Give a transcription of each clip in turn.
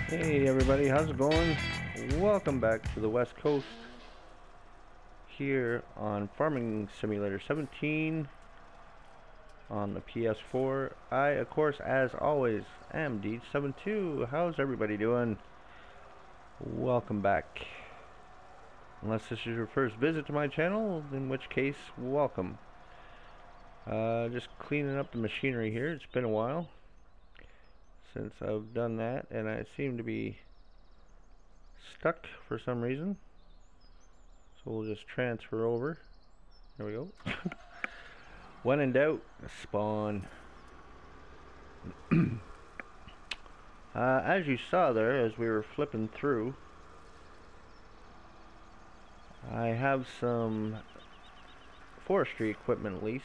Hey everybody, how's it going? Welcome back to the West Coast here on Farming Simulator 17 on the PS4. I, of course, as always, am D72. How's everybody doing? Welcome back. Unless this is your first visit to my channel, in which case, welcome. Just cleaning up the machinery here. It's been a while since I've done that, and I seem to be stuck for some reason, so we'll just transfer over. There we go. When in doubt, spawn. As you saw there, as we were flipping through, I have some forestry equipment leased.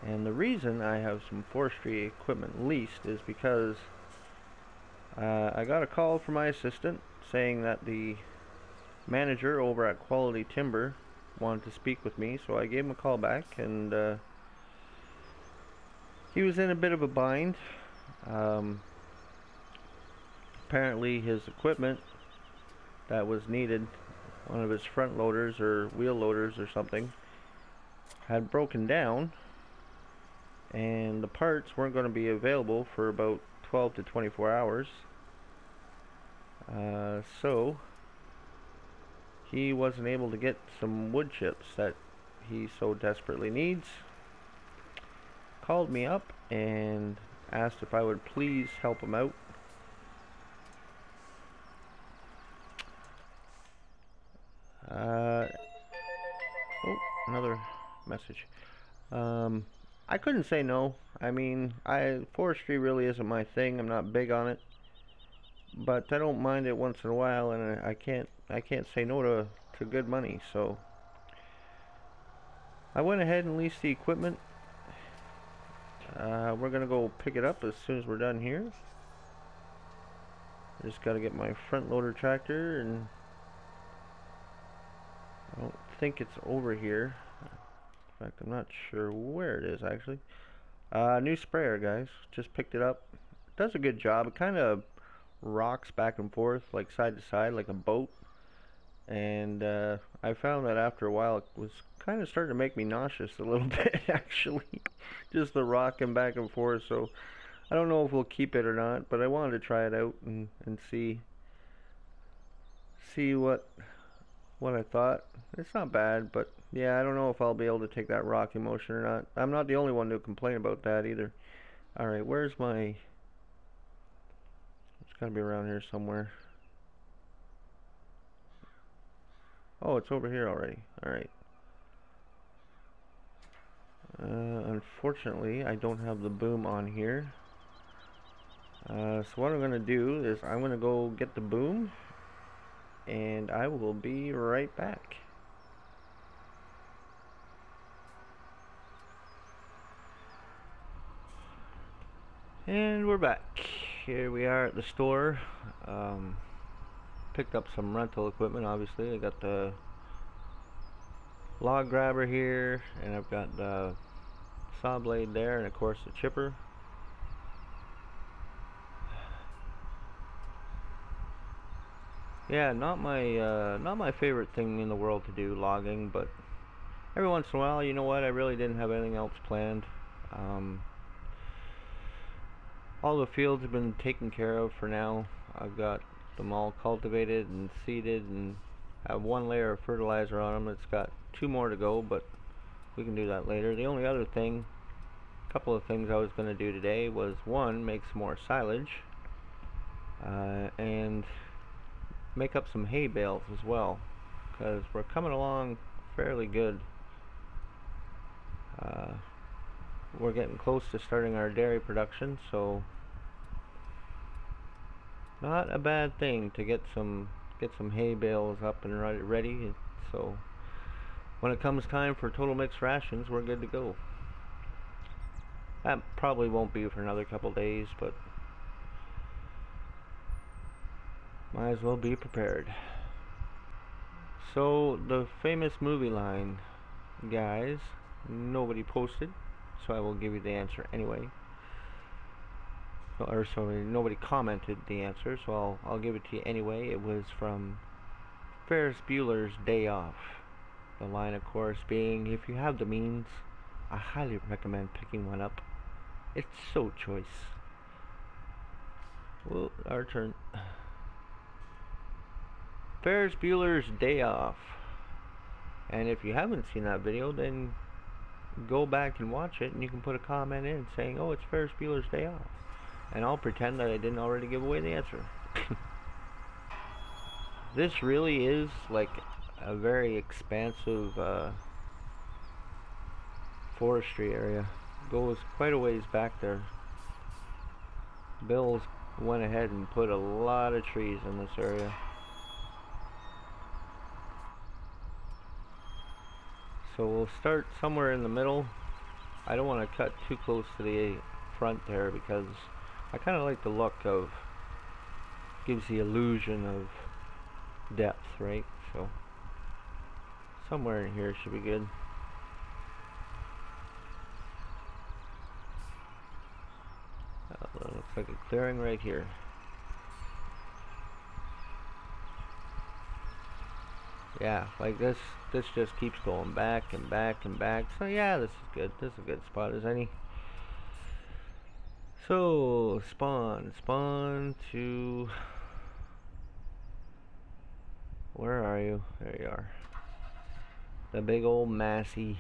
And the reason I have some forestry equipment leased is because I got a call from my assistant saying that the manager over at Quality Timber wanted to speak with me, so I gave him a call back, and he was in a bit of a bind. Apparently his equipment that was needed, one of his front loaders or wheel loaders or something, had broken down, and the parts weren't going to be available for about 12 to 24 hours. So he wasn't able to get some wood chips that he so desperately needs. Called me up and asked if I would please help him out. Oh, another message. I couldn't say no. I mean, forestry really isn't my thing. I'm not big on it, but I don't mind it once in a while, and I can't say no to good money. So I went ahead and leased the equipment. We're gonna go pick it up as soon as we're done here. I just gotta get my front loader tractor, and I don't think it's over here. In fact, I'm not sure where it is actually. New sprayer, guys. Just picked it up. It does a good job. It kind of rocks back and forth, like side to side, like a boat. And I found that after a while, it was kind of starting to make me nauseous a little bit, actually. Just the rocking back and forth. So I don't know if we'll keep it or not, but I wanted to try it out and see what I thought. It's not bad, but yeah, I don't know if I'll be able to take that rocking motion or not. I'm not the only one to complain about that either. Alright, where's my... It's gotta be around here somewhere. Oh, it's over here already. Alright. Unfortunately, I don't have the boom on here. So what I'm gonna do is I'm gonna go get the boom, and I will be right back. And we're back. Here we are at the store. Picked up some rental equipment, obviously. I got the log grabber here, and I've got the saw blade there, and of course the chipper. Yeah, not my favorite thing in the world to do, logging, but every once in a while, you know what, I really didn't have anything else planned. All the fields have been taken care of for now. I've got them all cultivated and seeded, and have one layer of fertilizer on them. It's got 2 more to go, but we can do that later. The only other thing, couple of things I was going to do today was, one, make some more silage, and make up some hay bales as well, because we're coming along fairly good. We're getting close to starting our dairy production, so not a bad thing to get some hay bales up and ready. So when it comes time for total mixed rations, we're good to go. That probably won't be for another couple days, but might as well be prepared. So the famous movie line, guys, nobody posted, so I will give you the answer anyway. or sorry, nobody commented the answer, so I'll give it to you anyway. It was from Ferris Bueller's Day Off. The line, of course, being, if you have the means, I highly recommend picking one up. It's so choice. Well, our turn. Ferris Bueller's Day Off. And if you haven't seen that video, then go back and watch it, and you can put a comment in saying, oh, it's Ferris Bueller's Day Off. And I'll pretend that I didn't already give away the answer. This really is like a very expansive forestry area. Goes quite a ways back there. Bill's went ahead and put a lot of trees in this area. So we'll start somewhere in the middle. I don't want to cut too close to the front there because I kind of like the look of, gives the illusion of depth, right? So somewhere in here should be good. Looks like a clearing right here. Yeah, like this just keeps going back and back and back. So yeah, this is good. This is a good spot as any. So spawn to, where are you? There you are. The big old Massey.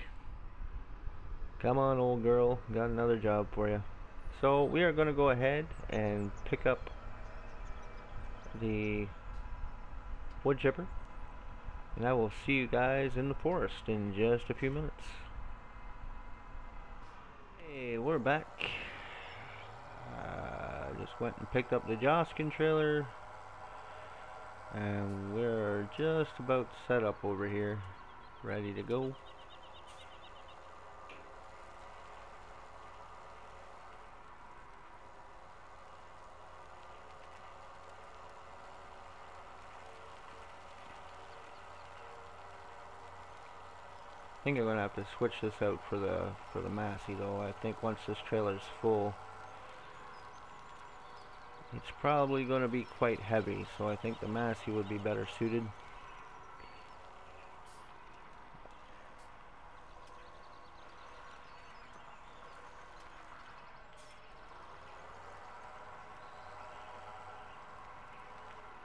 Come on, old girl, got another job for you. So we are going to go ahead and pick up the wood chipper, and I will see you guys in the forest in just a few minutes. Hey, we're back. Just went and picked up the Joskin trailer, and we're just about set up over here, ready to go. I think I'm gonna have to switch this out for the Massey though. I think once this trailer's full, it's probably gonna be quite heavy, so I think the Massey would be better suited.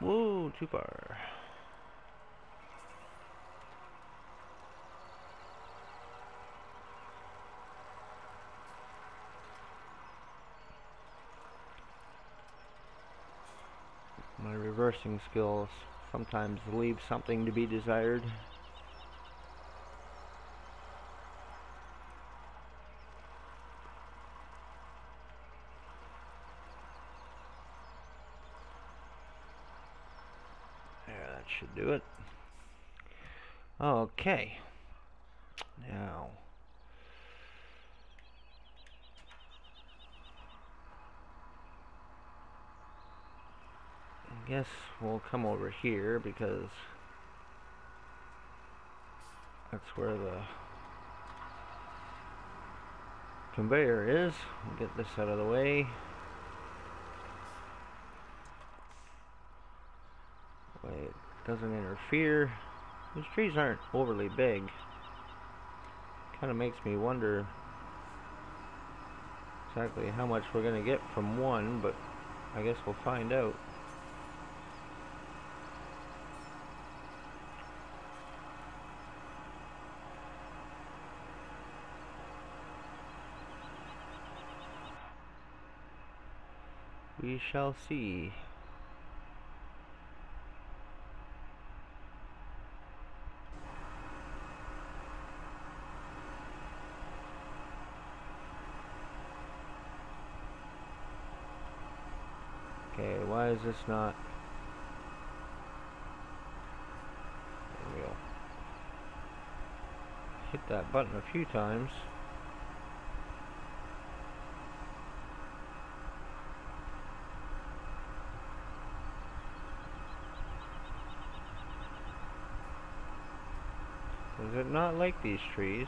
Whoa, too far. My reversing skills sometimes leave something to be desired. There, that should do it. Okay. Now, I guess we'll come over here because that's where the conveyor is. We'll get this out of the way. Way it doesn't interfere. These trees aren't overly big. Kind of makes me wonder exactly how much we're going to get from one, but I guess we'll find out. We shall see. Okay, why is this not? There we go. Hit that button a few times. Does it not like these trees?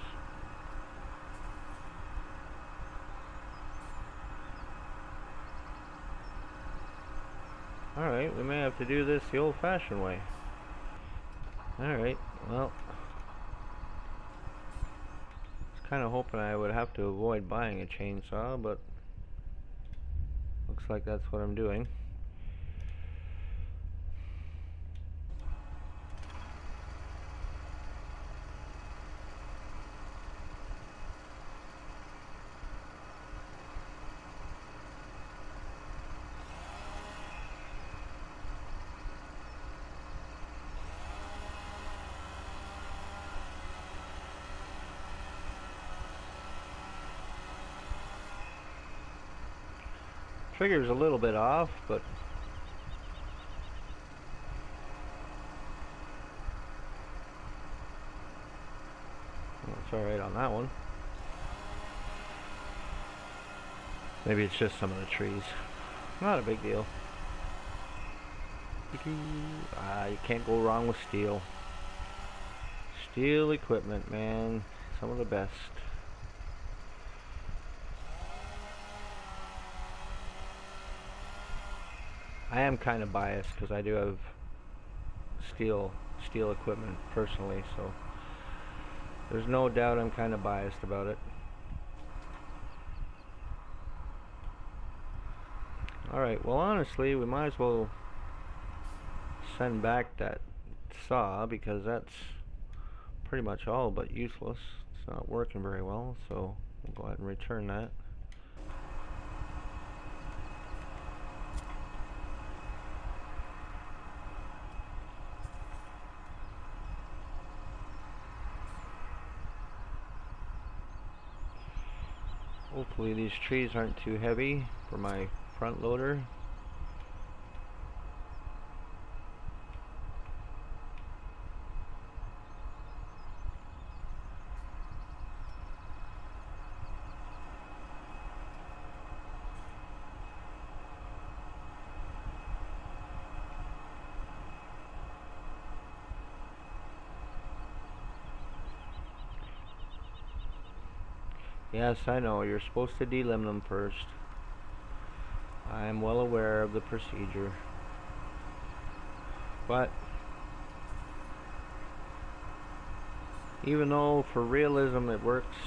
Alright, we may have to do this the old-fashioned way. Alright, well, I was kind of hoping I would have to avoid buying a chainsaw, but looks like that's what I'm doing. Trigger's a little bit off, but it's alright on that one. Maybe it's just some of the trees. Not a big deal. You can't go wrong with steel. Steel equipment, man. Some of the best. I am kind of biased because I do have steel equipment personally, so there's no doubt I'm kind of biased about it. Alright, well honestly we might as well send back that saw because that's pretty much all but useless. It's not working very well, so we'll go ahead and return that. Hopefully these trees aren't too heavy for my front loader. Yes, I know, you're supposed to delimb them first. I am well aware of the procedure. But even though for realism it works,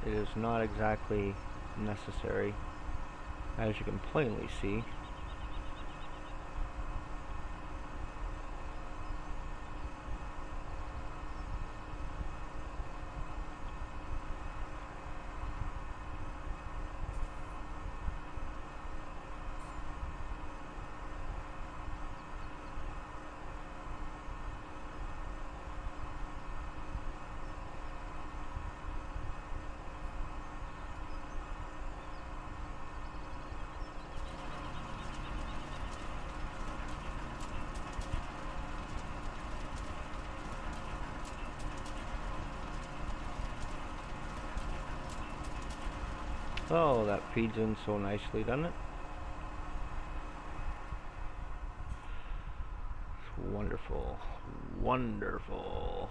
it is not exactly necessary, as you can plainly see. Oh, that feeds in so nicely, doesn't it? It's wonderful. Wonderful.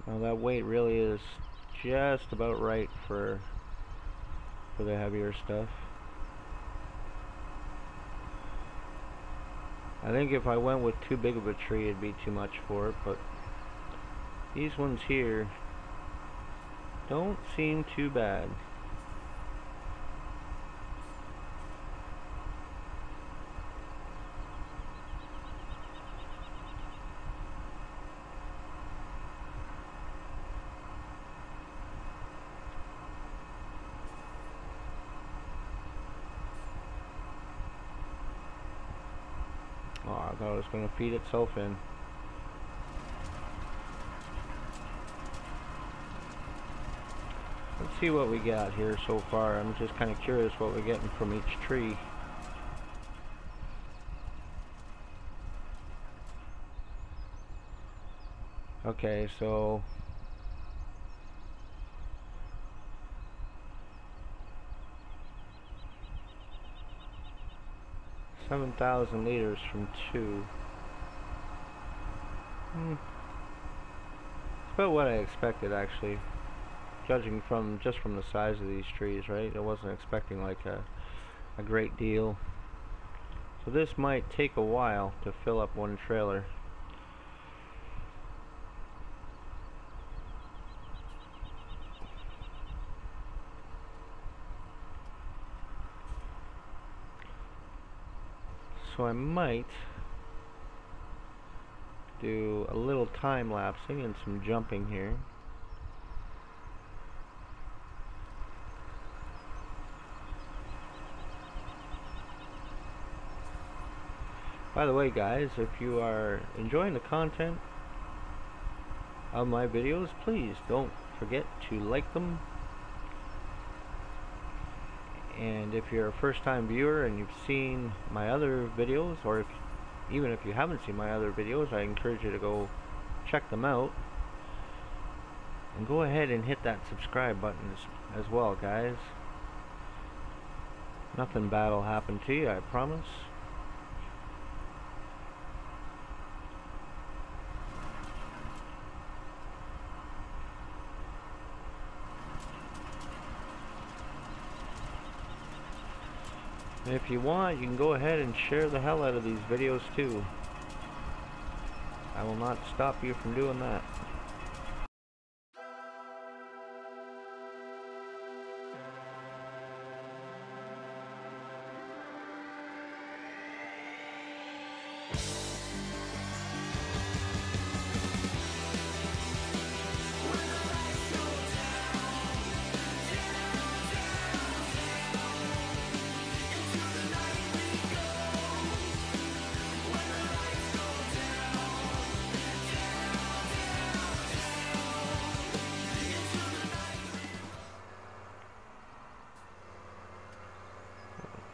Now that weight really is just about right for the heavier stuff. I think if I went with too big of a tree it'd be too much for it, but these ones here don't seem too bad. Oh, I thought it was going to feed itself in. Let's see what we got here so far. I'm just kind of curious what we're getting from each tree. Okay, so 7,000 liters from 2. It's about what I expected, actually, judging from just from the size of these trees, right? I wasn't expecting like a great deal. So this might take a while to fill up one trailer. So I might do a little time lapsing and some jumping here. By the way, guys, if you are enjoying the content of my videos, please don't forget to like them. And if you're a first-time viewer and you've seen my other videos, or even if you haven't seen my other videos, I encourage you to go check them out. And go ahead and hit that subscribe button as well, guys. Nothing bad will happen to you, I promise. And if you want, you can go ahead and share the hell out of these videos too. I will not stop you from doing that.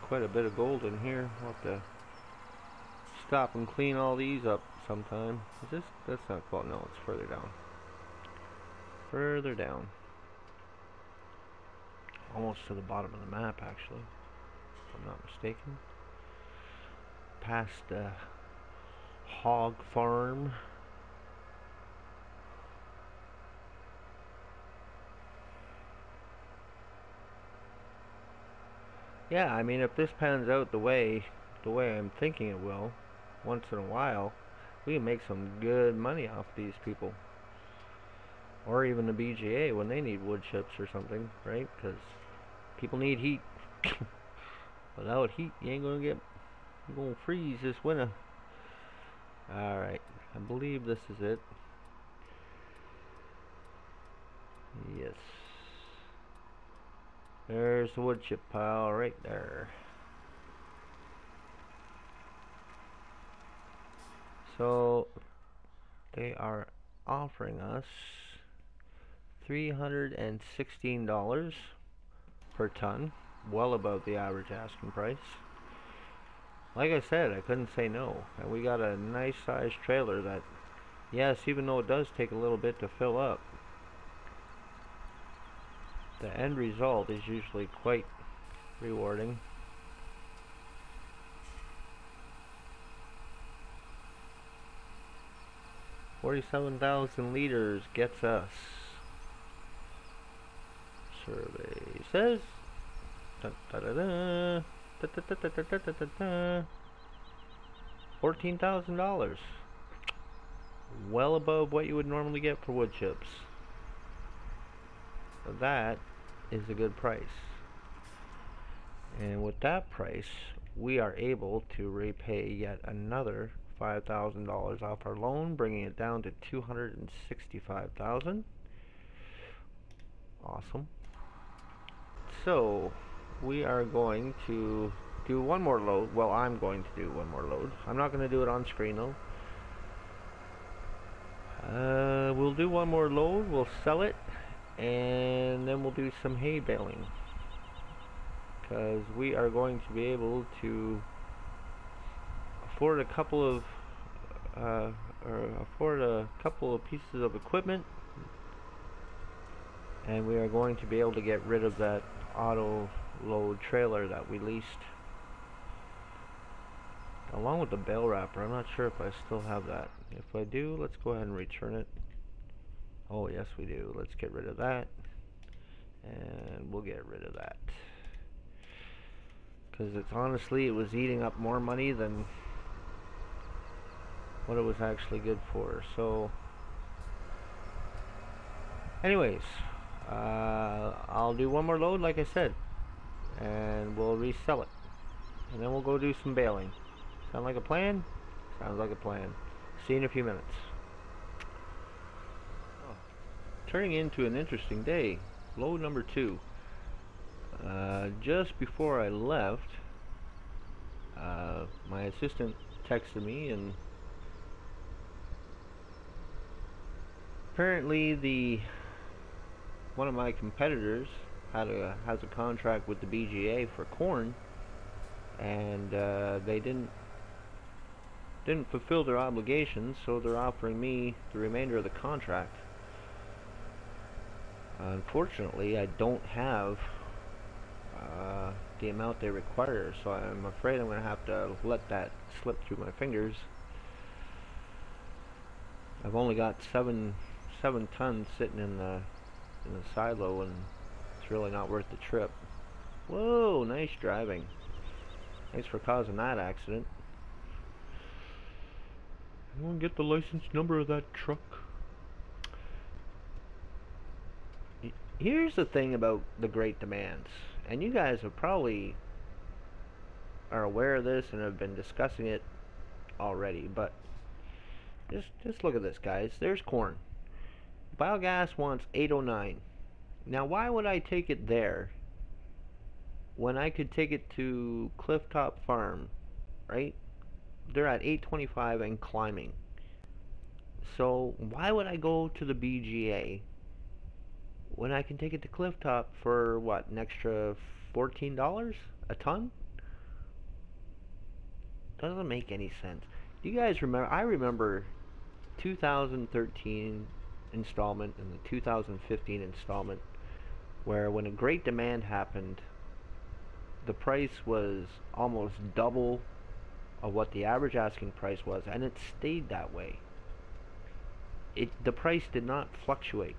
Quite a bit of gold in here. I'll have to stop and clean all these up sometime. Is this? That's not gold. No, it's further down. Further down. Almost to the bottom of the map, actually, if I'm not mistaken. Past the hog farm. Yeah, I mean, if this pans out the way I'm thinking it will, once in a while, we can make some good money off these people. Or even the BGA when they need wood chips or something, right? Because people need heat. Without heat, you're gonna freeze this winter. Alright, I believe this is it. Yes. There's the wood chip pile right there. So they are offering us $316 per ton, well above the average asking price. Like I said, I couldn't say no. And we got a nice sized trailer that, yes, even though it does take a little bit to fill up, the end result is usually quite rewarding. $47,000 liters gets us. Survey says $14,000. Well above what you would normally get for wood chips. So that is a good price. And with that price, we are able to repay yet another $5,000 off our loan, bringing it down to $265,000. Awesome. So we are going to do one more load. Well, I'm going to do one more load. I'm not going to do it on screen though. We'll do one more load, we'll sell it, and then we'll do some hay baling, because we are going to be able to afford a couple of pieces of equipment, and we are going to be able to get rid of that auto load trailer that we leased along with the bale wrapper. I'm not sure if I still have that. If I do, let's go ahead and return it. Oh yes we do. Let's get rid of that, and we'll get rid of that, because it's honestly, it was eating up more money than what it was actually good for. So anyways, I'll do one more load like I said, and we'll resell it, and then we'll go do some baling. Sound like a plan? Sounds like a plan. See you in a few minutes. Turning into an interesting day. Load number 2. Just before I left, my assistant texted me, and apparently one of my competitors has a contract with the BGA for corn, and they didn't fulfill their obligations, so they're offering me the remainder of the contract. Unfortunately, I don't have the amount they require, so I'm afraid I'm going to have to let that slip through my fingers. I've only got seven tons sitting in the silo, and it's really not worth the trip. Whoa, nice driving. Thanks for causing that accident. You want to get the license number of that truck? Here's the thing about the great demands, and you guys have probably are aware of this and have been discussing it already, but just look at this, guys. There's corn. Biogas wants 809. Now why would I take it there when I could take it to Clifftop Farm, right? They're at 825 and climbing. So why would I go to the BGA when I can take it to Clifftop for what, an extra $14 a ton? Doesn't make any sense. Do you guys remember? I remember 2013 installment and the 2015 installment, where when a great demand happened, the price was almost double of what the average asking price was, and it stayed that way. The price did not fluctuate.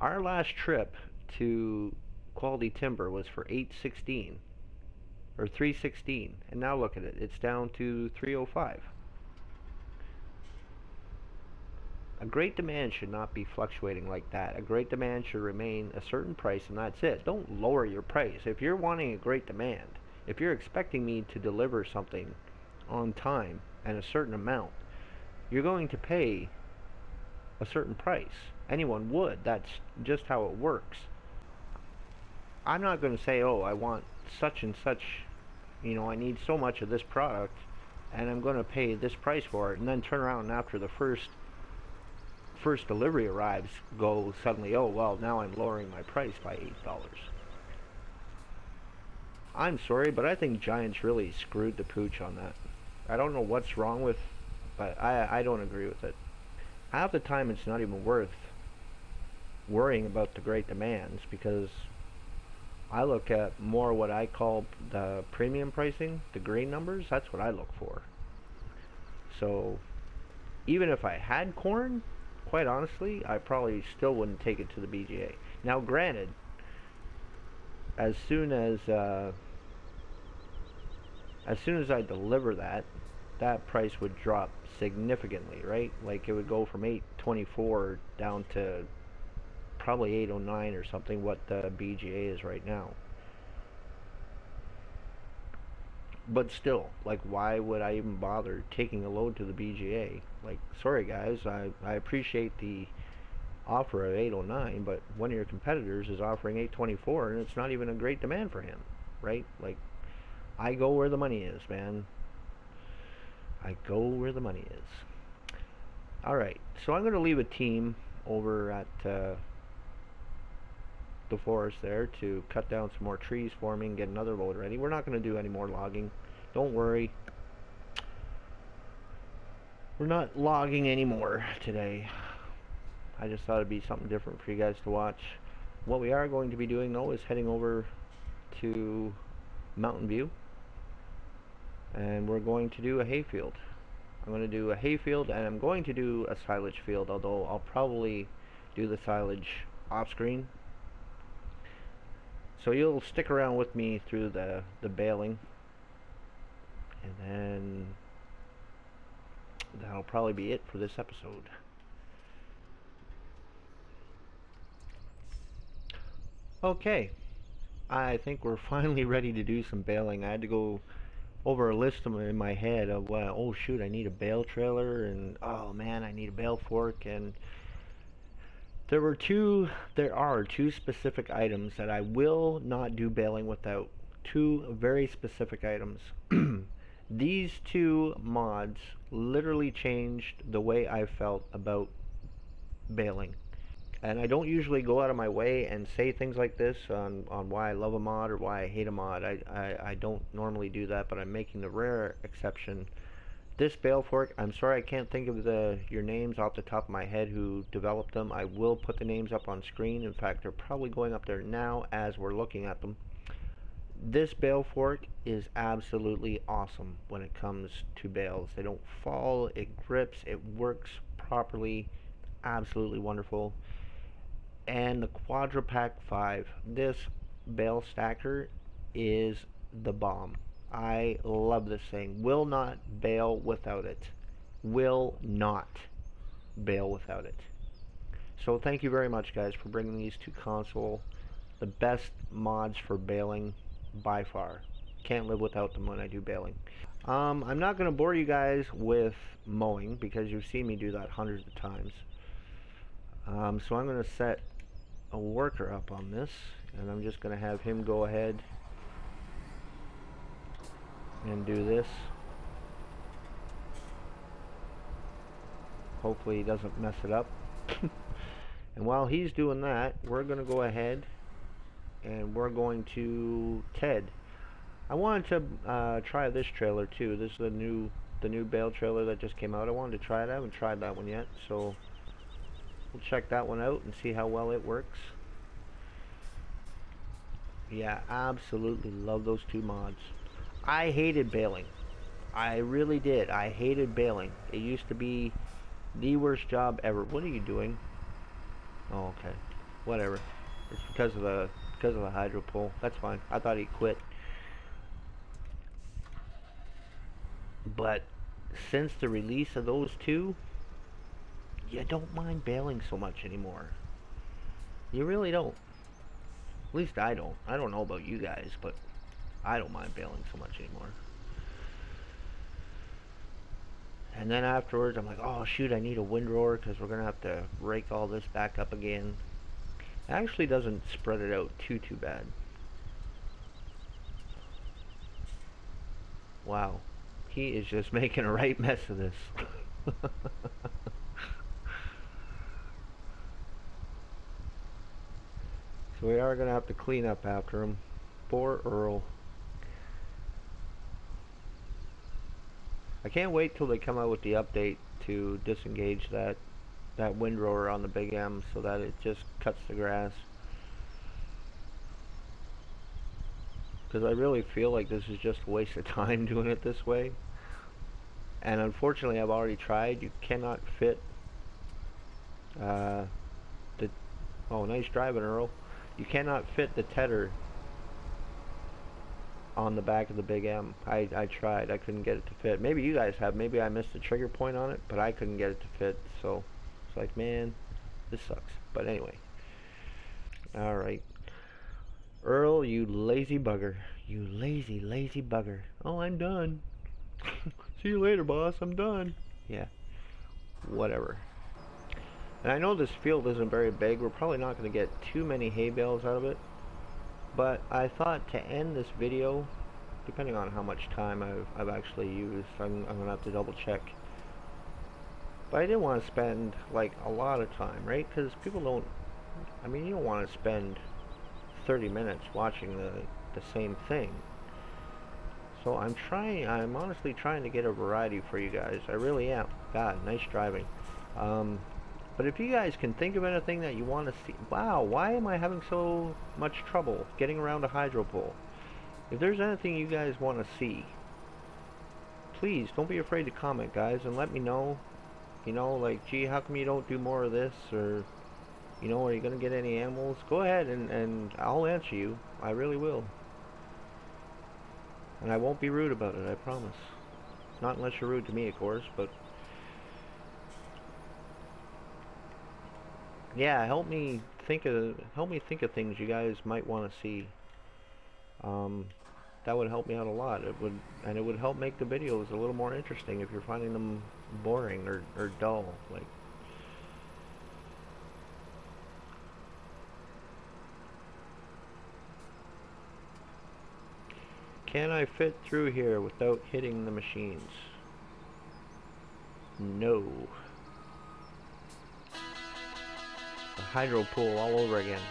Our last trip to Quality Timber was for $816 or $316, and now look at it, it's down to $305. A great demand should not be fluctuating like that. A great demand should remain a certain price, and that's it. Don't lower your price. If you're wanting a great demand, if you're expecting me to deliver something on time and a certain amount, you're going to pay a certain price. Anyone would. That's just how it works. I'm not going to say, oh, I want such and such, you know, I need so much of this product, and I'm going to pay this price for it, and then turn around and after the first delivery arrives, go suddenly, oh, well, now I'm lowering my price by $8. I'm sorry, but I think Giants really screwed the pooch on that. I don't know what's wrong with, but I don't agree with it. Half the time it's not even worth worrying about the great demands, because I look at more what I call the premium pricing, the green numbers. That's what I look for. So even if I had corn, quite honestly, I probably still wouldn't take it to the BGA. Now granted, as soon as I deliver that price would drop significantly, right? Like it would go from 824 down to probably 809 or something, what the BGA is right now. But still, like, why would I even bother taking a load to the BGA? Like, sorry guys, I appreciate the offer of 809, but one of your competitors is offering 824, and it's not even a great demand for him, right? Like, I go where the money is, man. I go where the money is. Alright, so I'm going to leave a team over at the forest there to cut down some more trees for me and get another load ready. We're not going to do any more logging. Don't worry. We're not logging anymore today. I just thought it'd be something different for you guys to watch. What we are going to be doing though is heading over to Mountain View and we're going to do a hayfield. I'm going to do a hayfield, and I'm going to do a silage field, although I'll probably do the silage off screen. So you'll stick around with me through the baling, and then that'll probably be it for this episode. Okay, I think we're finally ready to do some baling. I had to go over a list in my head of, oh shoot, I need a bale trailer, and oh man, I need a bale fork, and there are two specific items that I will not do baling without. Two very specific items. These two mods literally changed the way I felt about baling. And I don't usually go out of my way and say things like this on why I love a mod or why I hate a mod. I don't normally do that, but I'm making the rare exception. This bale fork, I'm sorry I can't think of your names off the top of my head who developed them. I will put the names up on screen. In fact, they're probably going up there now as we're looking at them. This bale fork is absolutely awesome when it comes to bales. They don't fall, it grips, it works properly, absolutely wonderful. And the Quadrapack 5, this bale stacker is the bomb. I love this thing. Will not bale without it. Will not bale without it. So thank you very much, guys, for bringing these to console. The best mods for baling by far. Can't live without them when I do baling. I'm not going to bore you guys with mowing because you've seen me do that hundreds of times. So I'm going to set a worker up on this, and I'm just going to have him go ahead and do this. Hopefully he doesn't mess it up. And while he's doing that, we're going to go ahead and we're going to TED. I wanted to try this trailer too. This is the new bale trailer that just came out. I wanted to try it. I haven't tried that one yet, so we'll check that one out and see how well it works. Yeah, absolutely love those two mods. I hated baling. I really did. I hated baling. It used to be the worst job ever. What are you doing? Oh, okay. Whatever. It's because of the hydro pole. That's fine. I thought he quit. But since the release of those two, you don't mind baling so much anymore. You really don't. At least I don't. I don't know about you guys, but I don't mind baling so much anymore. And then afterwards, I'm like, oh shoot, I need a windrower because we're going to have to rake all this back up again. It actually doesn't spread it out too bad. Wow. He is just making a right mess of this. So we are going to have to clean up after him. Poor Earl. I can't wait till they come out with the update to disengage that windrower on the Big M so that it just cuts the grass. Because I really feel like this is just a waste of time doing it this way. And unfortunately, I've already tried. You cannot fit oh, nice driving, Earl. You cannot fit the tedder on the back of the Big M. I tried. I couldn't get it to fit. Maybe you guys have. Maybe I missed the trigger point on it, but I couldn't get it to fit. So it's like, man, this sucks. But anyway. Alright. Earl, you lazy bugger. You lazy bugger. Oh, I'm done. See you later, boss. I'm done. Yeah. Whatever. And I know this field isn't very big. We're probably not going to get too many hay bales out of it. But I thought to end this video, depending on how much time I've actually used, I'm going to have to double check. But I didn't want to spend like a lot of time, right? Because people don't, I mean, you don't want to spend 30 minutes watching the same thing. So I'm honestly trying to get a variety for you guys. I really am. God, nice driving. But if you guys can think of anything that you want to see... Wow, why am I having so much trouble getting around a hydro pole? If there's anything you guys want to see, please don't be afraid to comment, guys, and let me know. You know, like, gee, how come you don't do more of this? Or, you know, are you gonna get any animals? Go ahead and I'll answer you. I really will. And I won't be rude about it, I promise. Not unless you're rude to me, of course, but yeah, help me think of things you guys might want to see. That would help me out a lot. It would help make the videos a little more interesting if you're finding them boring or dull. Like, can I fit through here without hitting the machines? No. A hydro pool all over again.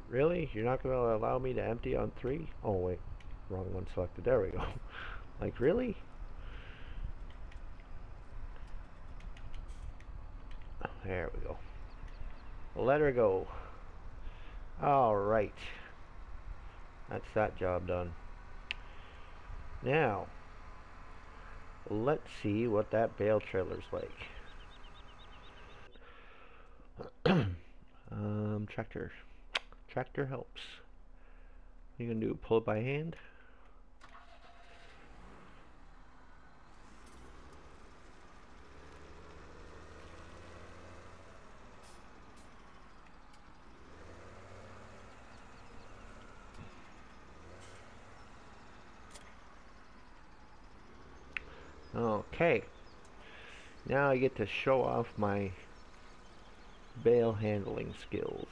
Really? You're not going to allow me to empty on 3? Oh, wait. Wrong one selected. There we go. Like, really? There we go. Let her go. Alright. That's that job done. Now, let's see what that bale trailer's like. Tractor. Tractor helps. What are you gonna do? Pull it by hand? Okay. Now I get to show off my bale handling skills.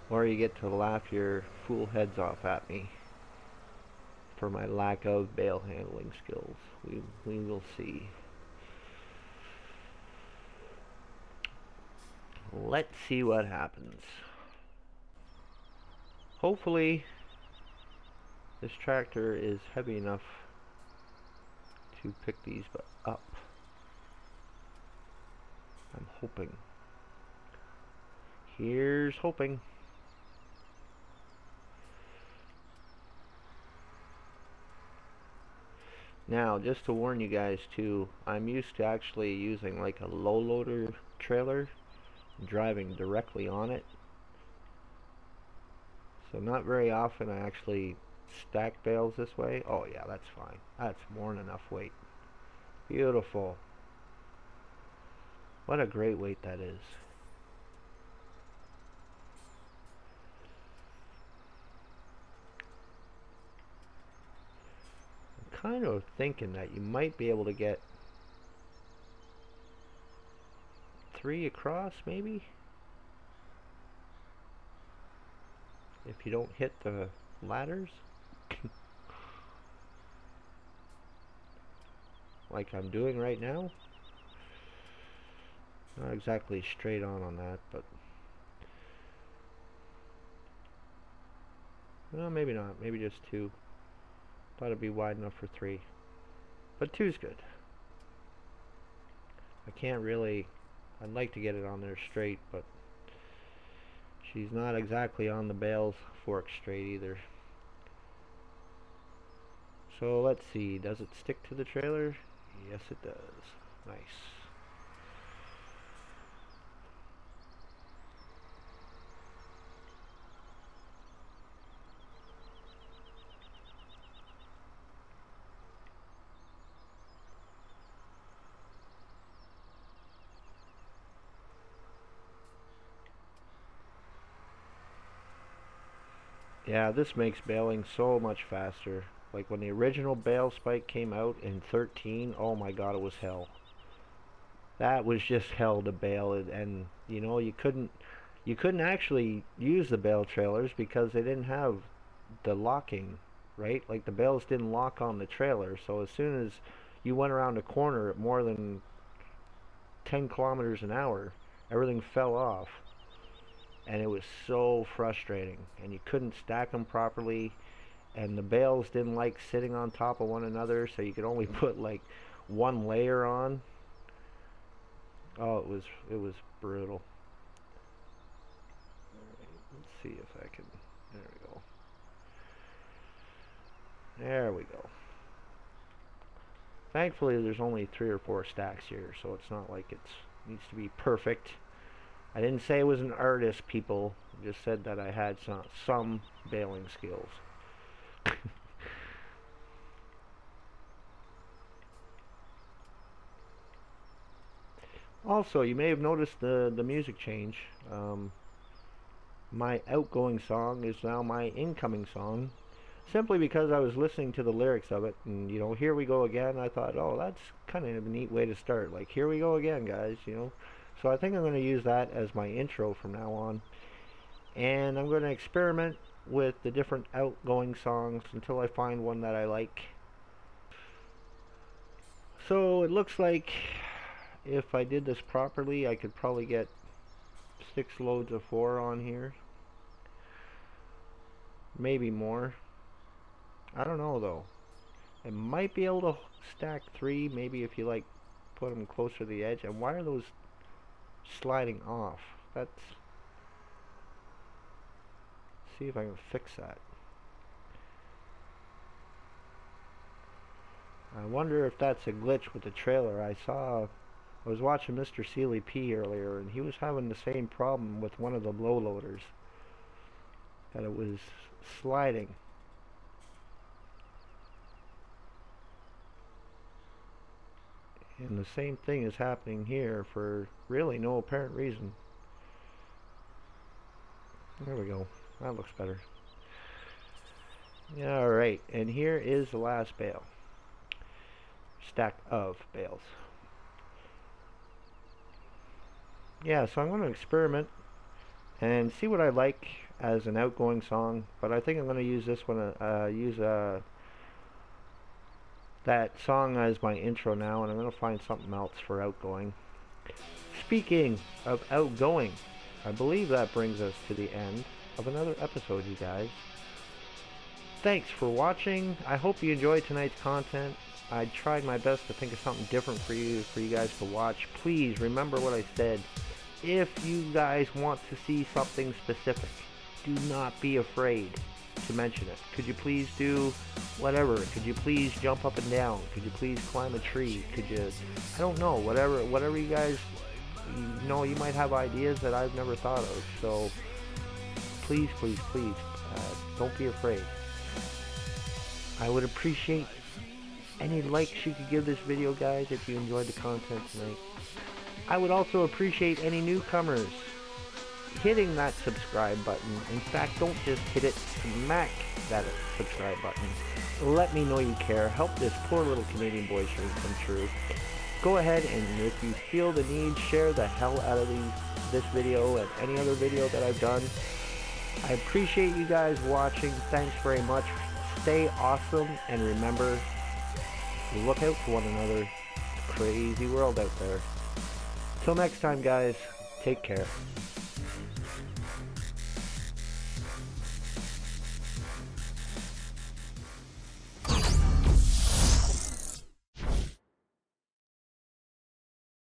Or you get to laugh your fool heads off at me for my lack of bale handling skills. We will see. Let's see what happens. Hopefully this tractor is heavy enough to pick these up. I'm hoping. Here's hoping. Now, just to warn you guys too, I'm used to actually using like a low loader trailer, driving directly on it. So not very often I actually stack bales this way. Oh yeah, that's fine. That's more than enough weight. Beautiful. What a great weight that is. I'm kind of thinking that you might be able to get 3 across, maybe? If you don't hit the ladders. Like I'm doing right now. Not exactly straight on that, but well, maybe not. Maybe just 2. Thought it'd be wide enough for 3, but 2's good. I can't really. I'd like to get it on there straight, but she's not exactly on the bales fork straight either. So let's see. Does it stick to the trailer? Yes, it does. Nice. Yeah, this makes baling so much faster. Like when the original bale spike came out in 13, oh my god, it was hell. That was just hell to bale it, and you know, you couldn't actually use the bale trailers because they didn't have the locking, right? Like the bales didn't lock on the trailer, so as soon as you went around a corner at more than 10 kilometers an hour, everything fell off. And it was so frustrating, and you couldn't stack them properly, and the bales didn't like sitting on top of one another, so you could only put like one layer on. Oh, it was brutal. Alright, let's see if I can, there we go. There we go. Thankfully there's only 3 or 4 stacks here, so it's not like it needs to be perfect. I didn't say I was an artist, people. I just said that I had some baling skills. Also, you may have noticed the music change. My outgoing song is now my incoming song, simply because I was listening to the lyrics of it, and you know, here we go again. I thought, oh, that's kind of a neat way to start. Like, here we go again, guys. You know. So I think I'm going to use that as my intro from now on. And I'm going to experiment with the different outgoing songs until I find one that I like. So it looks like if I did this properly, I could probably get 6 loads of 4 on here. Maybe more. I don't know though. I might be able to stack 3, maybe if you like put them closer to the edge. And why are those sliding off? Let's see if I can fix that. I wonder if that's a glitch with the trailer. I was watching Mr. Sealy P earlier, and he was having the same problem with one of the low loaders, that it was sliding. And the same thing is happening here for really no apparent reason. There we go. That looks better. Alright, and here is the last bale. Stack of bales. Yeah, so I'm going to experiment and see what I like as an outgoing song, but I think I'm going to use this one, that song as my intro now, and I'm going to find something else for outgoing. Speaking of outgoing, I believe that brings us to the end of another episode, you guys. Thanks for watching. I hope you enjoyed tonight's content. I tried my best to think of something different for you guys to watch. Please remember what I said. If you guys want to see something specific, do not be afraid to mention it. Could you please do whatever? Could you please jump up and down? Could you please climb a tree? Could you, I don't know, whatever you guys, you know, you might have ideas that I've never thought of. So please, don't be afraid. I would appreciate any likes you could give this video, guys, if you enjoyed the content tonight. I would also appreciate any newcomers hitting that subscribe button. In fact, don't just hit it, smack that subscribe button. Let me know you care. Help this poor little Canadian boy's dream come true. Go ahead, and if you feel the need, share the hell out of this video and any other video that I've done. I appreciate you guys watching. Thanks very much. Stay awesome, and remember, look out for one another. It's a crazy world out there. Till next time, guys, take care.